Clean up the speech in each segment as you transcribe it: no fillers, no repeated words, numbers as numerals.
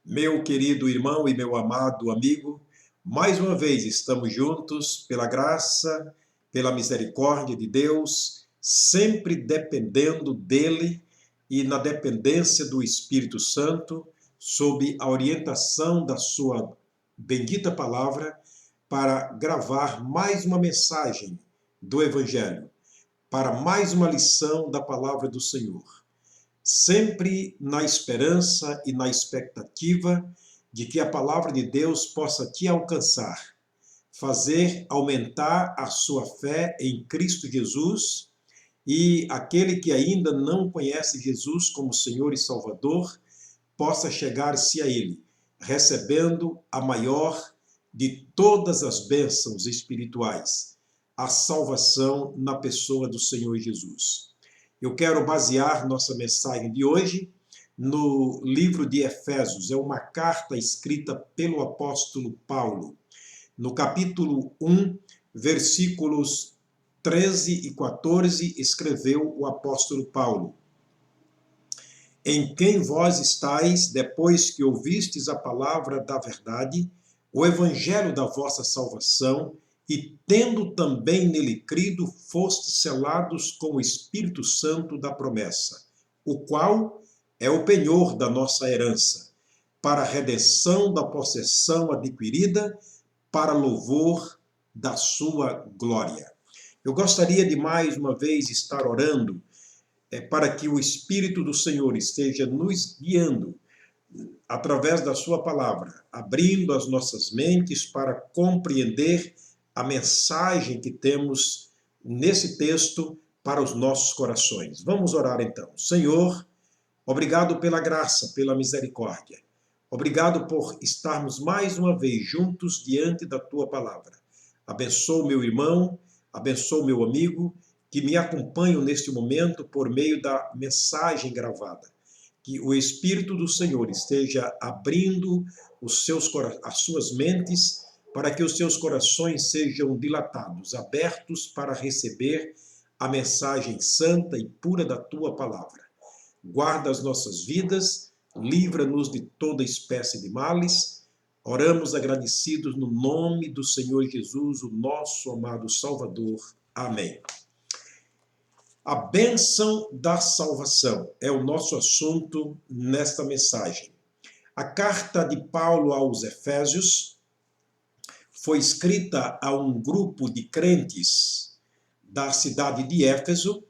Meu querido irmão e meu amado amigo, mais uma vez estamos juntos pela graça, pela misericórdia de Deus, sempre dependendo dele e na dependência do Espírito Santo, sob a orientação da sua bendita palavra, para gravar mais uma mensagem do Evangelho, para mais uma lição da palavra do Senhor, sempre na esperança e na expectativa de que a palavra de Deus possa te alcançar, fazer aumentar a sua fé em Cristo Jesus, e aquele que ainda não conhece Jesus como Senhor e Salvador possa chegar-se a Ele, recebendo a maior de todas as bênçãos espirituais, a salvação na pessoa do Senhor Jesus. Eu quero basear nossa mensagem de hoje no livro de Efésios. É uma carta escrita pelo apóstolo Paulo. No capítulo 1, versículos 13 e 14, escreveu o apóstolo Paulo: em quem vós estáis, depois que ouvistes a palavra da verdade, o evangelho da vossa salvação, e tendo também nele crido, fostes selados com o Espírito Santo da promessa, o qual é o penhor da nossa herança, para a redenção da possessão adquirida, para louvor da sua glória. Eu gostaria de mais uma vez estar orando para que o Espírito do Senhor esteja nos guiando através da sua palavra, abrindo as nossas mentes para compreender a mensagem que temos nesse texto para os nossos corações. Vamos orar então. Senhor, obrigado pela graça, pela misericórdia. Obrigado por estarmos mais uma vez juntos diante da tua palavra. Abençoa o meu irmão, abençoa o meu amigo, que me acompanham neste momento por meio da mensagem gravada. Que o Espírito do Senhor esteja abrindo as suas mentes para que os seus corações sejam dilatados, abertos para receber a mensagem santa e pura da tua palavra. Guarda as nossas vidas, livra-nos de toda espécie de males. Oramos agradecidos no nome do Senhor Jesus, o nosso amado Salvador. Amém. A bênção da salvação é o nosso assunto nesta mensagem. A carta de Paulo aos Efésios foi escrita a um grupo de crentes da cidade de Éfeso.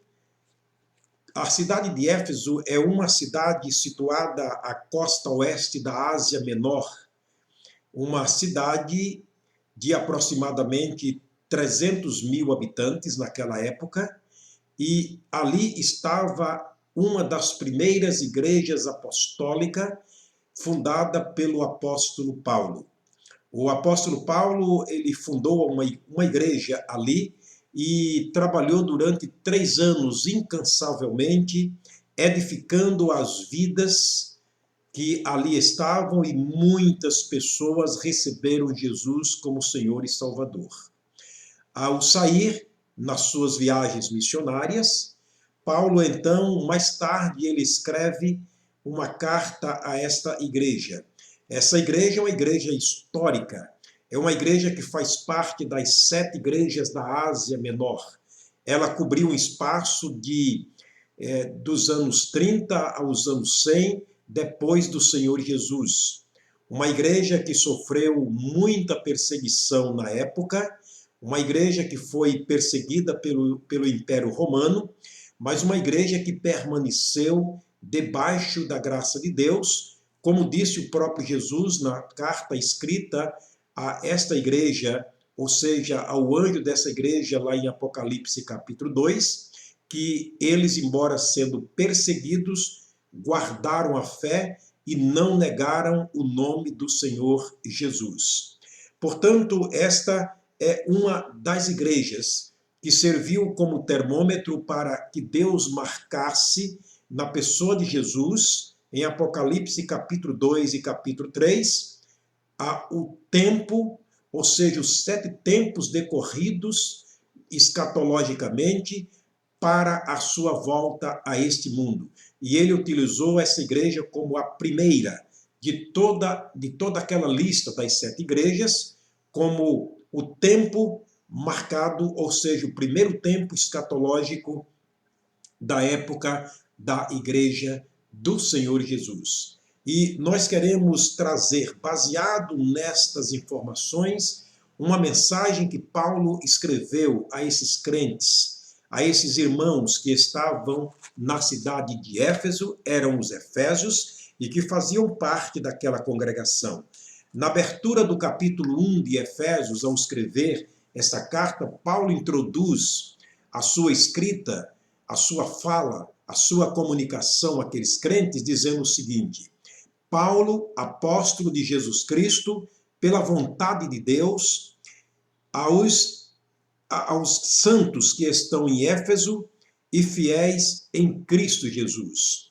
A cidade de Éfeso é uma cidade situada à costa oeste da Ásia Menor, uma cidade de aproximadamente 300 mil habitantes naquela época, e ali estava uma das primeiras igrejas apostólicas fundada pelo apóstolo Paulo. O apóstolo Paulo, ele fundou uma igreja ali e trabalhou durante 3 anos incansavelmente, edificando as vidas que ali estavam, e muitas pessoas receberam Jesus como Senhor e Salvador. Ao sair nas suas viagens missionárias, Paulo, então, mais tarde, ele escreve uma carta a esta igreja. Essa igreja é uma igreja histórica, é uma igreja que faz parte das 7 igrejas da Ásia Menor. Ela cobriu um espaço dos anos 30 aos anos 100, depois do Senhor Jesus. Uma igreja que sofreu muita perseguição na época, uma igreja que foi perseguida pelo Império Romano, mas uma igreja que permaneceu debaixo da graça de Deus, como disse o próprio Jesus na carta escrita a esta igreja, ou seja, ao anjo dessa igreja lá em Apocalipse capítulo 2, que eles, embora sendo perseguidos, guardaram a fé e não negaram o nome do Senhor Jesus. Portanto, esta é uma das igrejas que serviu como termômetro para que Deus marcasse na pessoa de Jesus, em Apocalipse capítulo 2 e capítulo 3, o tempo, ou seja, os 7 tempos decorridos escatologicamente para a sua volta a este mundo. E ele utilizou essa igreja como a primeira, de toda aquela lista das 7 igrejas, como o tempo marcado, ou seja, o primeiro tempo escatológico da época da igreja do Senhor Jesus. E nós queremos trazer, baseado nestas informações, uma mensagem que Paulo escreveu a esses crentes, a esses irmãos que estavam na cidade de Éfeso, eram os efésios, e que faziam parte daquela congregação. Na abertura do capítulo 1 de Efésios, ao escrever essa carta, Paulo introduz a sua escrita, a sua fala, a sua comunicação àqueles crentes, dizendo o seguinte: Paulo, apóstolo de Jesus Cristo, pela vontade de Deus, aos santos que estão em Éfeso e fiéis em Cristo Jesus.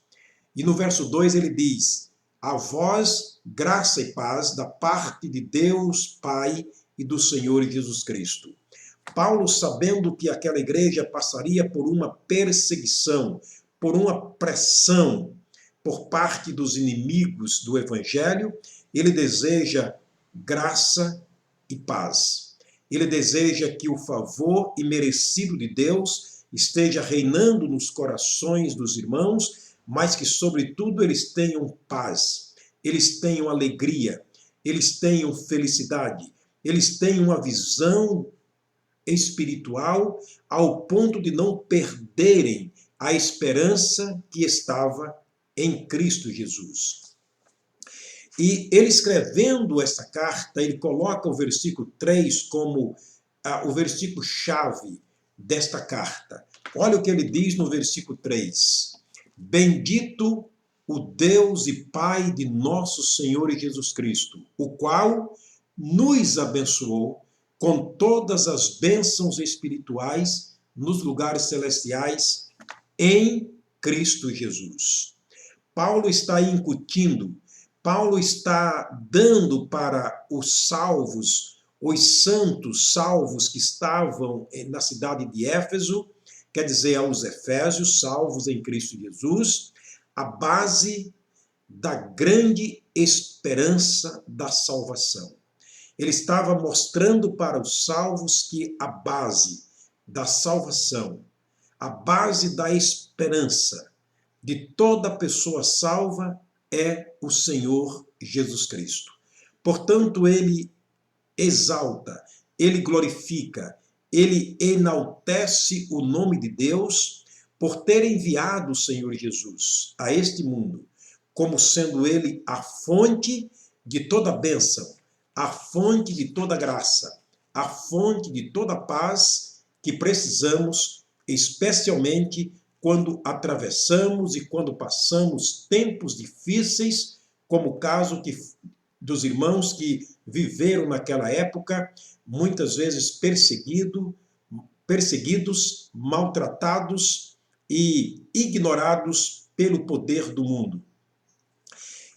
E no verso 2 ele diz: a vós graça e paz da parte de Deus Pai e do Senhor Jesus Cristo. Paulo, sabendo que aquela igreja passaria por uma perseguição, por uma pressão por parte dos inimigos do Evangelho, ele deseja graça e paz. Ele deseja que o favor imerecido de Deus esteja reinando nos corações dos irmãos, mas que, sobretudo, eles tenham paz, eles tenham alegria, eles tenham felicidade, eles tenham uma visão espiritual ao ponto de não perderem a esperança que estava em Cristo Jesus. E ele, escrevendo essa carta, ele coloca o versículo 3 como o versículo-chave desta carta. Olha o que ele diz no versículo 3. Bendito o Deus e Pai de nosso Senhor Jesus Cristo, o qual nos abençoou com todas as bênçãos espirituais nos lugares celestiais em Cristo Jesus. Paulo está incutindo, Paulo está dando para os salvos, os santos salvos que estavam na cidade de Éfeso, quer dizer, aos efésios, salvos em Cristo Jesus, a base da grande esperança da salvação. Ele estava mostrando para os salvos que a base da salvação, a base da esperança de toda pessoa salva é o Senhor Jesus Cristo. Portanto, ele exalta, ele glorifica, ele enaltece o nome de Deus por ter enviado o Senhor Jesus a este mundo, como sendo ele a fonte de toda bênção, a fonte de toda graça, a fonte de toda paz que precisamos, especialmente quando atravessamos e quando passamos tempos difíceis, como o caso dos irmãos que viveram naquela época, muitas vezes perseguidos, maltratados e ignorados pelo poder do mundo.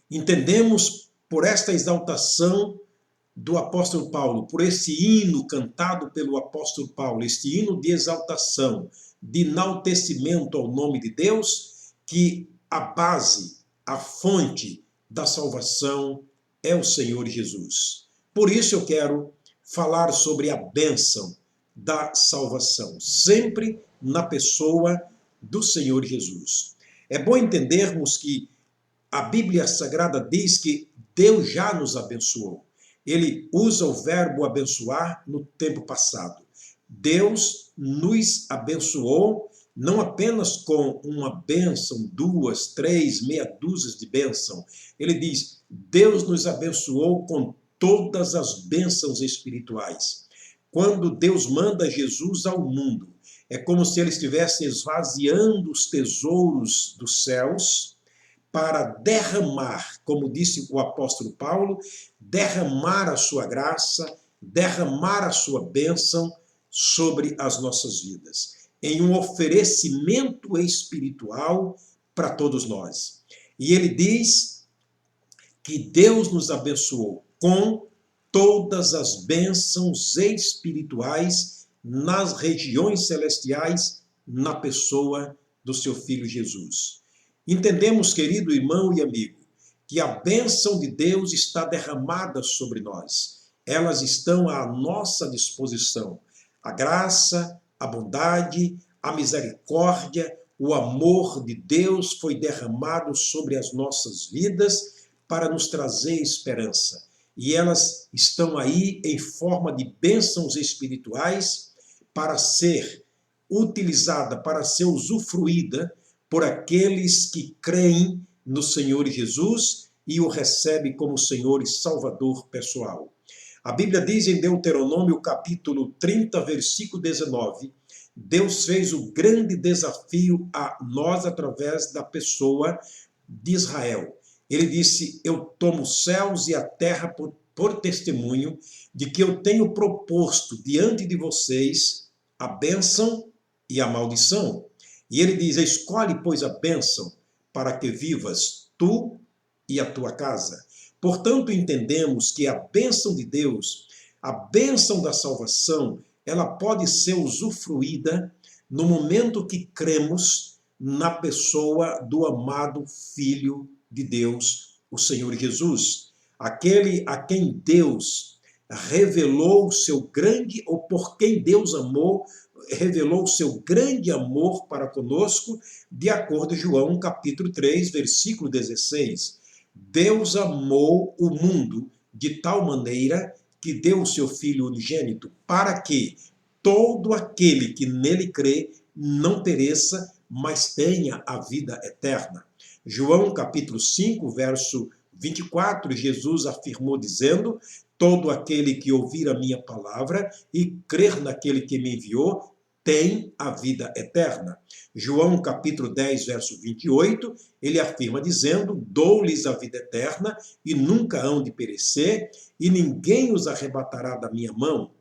Entendemos por esta exaltação do apóstolo Paulo, por esse hino cantado pelo apóstolo Paulo, este hino de exaltação, de enaltecimento ao nome de Deus, que a base, a fonte da salvação é o Senhor Jesus. Por isso eu quero falar sobre a bênção da salvação, sempre na pessoa do Senhor Jesus. É bom entendermos que a Bíblia Sagrada diz que Deus já nos abençoou. Ele usa o verbo abençoar no tempo passado. Deus nos abençoou não apenas com uma bênção, 2, 3, meia dúzia de bênção. Ele diz, Deus nos abençoou com todas as bênçãos espirituais. Quando Deus manda Jesus ao mundo, é como se ele estivesse esvaziando os tesouros dos céus para derramar, como disse o apóstolo Paulo, derramar a sua graça, derramar a sua bênção sobre as nossas vidas, em um oferecimento espiritual para todos nós. E ele diz que Deus nos abençoou com todas as bênçãos espirituais nas regiões celestiais, na pessoa do seu Filho Jesus. Entendemos, querido irmão e amigo, que a bênção de Deus está derramada sobre nós. Elas estão à nossa disposição. A graça, a bondade, a misericórdia, o amor de Deus foi derramado sobre as nossas vidas para nos trazer esperança. E elas estão aí em forma de bênçãos espirituais para ser utilizada, para ser usufruída por aqueles que creem no Senhor Jesus e o recebem como Senhor e Salvador pessoal. A Bíblia diz em Deuteronômio capítulo 30, versículo 19, Deus fez o grande desafio a nós através da pessoa de Israel. Ele disse, eu tomo os céus e a terra por testemunho de que eu tenho proposto diante de vocês a bênção e a maldição. E ele diz, escolhe, pois, a bênção para que vivas tu e a tua casa. Portanto, entendemos que a bênção de Deus, a bênção da salvação, ela pode ser usufruída no momento que cremos na pessoa do amado Filho de Deus, o Senhor Jesus. Aquele a quem Deus revelou o seu grande, ou por quem Deus amou, revelou o seu grande amor para conosco, de acordo com João capítulo 3, versículo 16. Deus amou o mundo de tal maneira que deu o seu Filho unigênito, para que todo aquele que nele crê não pereça, mas tenha a vida eterna. João capítulo 5, verso 24, Jesus afirmou dizendo, todo aquele que ouvir a minha palavra e crer naquele que me enviou, tem a vida eterna. João capítulo 10, verso 28, ele afirma dizendo, dou-lhes a vida eterna e nunca hão de perecer, e ninguém os arrebatará da minha mão.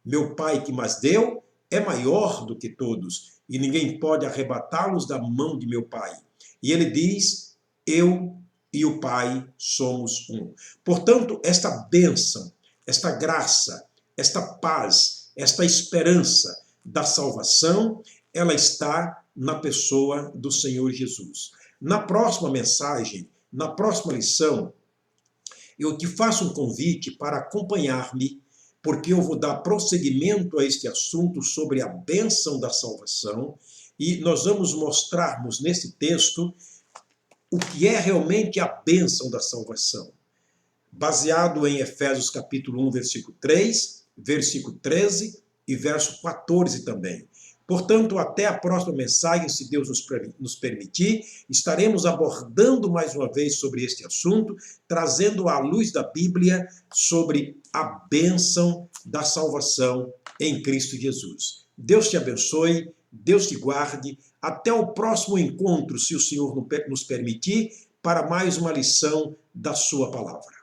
Meu Pai que mas deu é maior do que todos, e ninguém pode arrebatá-los da mão de meu Pai. E ele diz, eu e o Pai somos um. Portanto, esta bênção, esta graça, esta paz, esta esperança da salvação, ela está na pessoa do Senhor Jesus. Na próxima mensagem, na próxima lição, eu te faço um convite para acompanhar-me, porque eu vou dar prosseguimento a este assunto sobre a bênção da salvação, e nós vamos mostrarmos nesse texto o que é realmente a bênção da salvação. Baseado em Efésios capítulo 1, versículo 3, versículo 13 e verso 14 também. Portanto, até a próxima mensagem, se Deus nos permitir, estaremos abordando mais uma vez sobre este assunto, trazendo à luz da Bíblia sobre a bênção da salvação em Cristo Jesus. Deus te abençoe, Deus te guarde. Até o próximo encontro, se o Senhor nos permitir, para mais uma lição da sua palavra.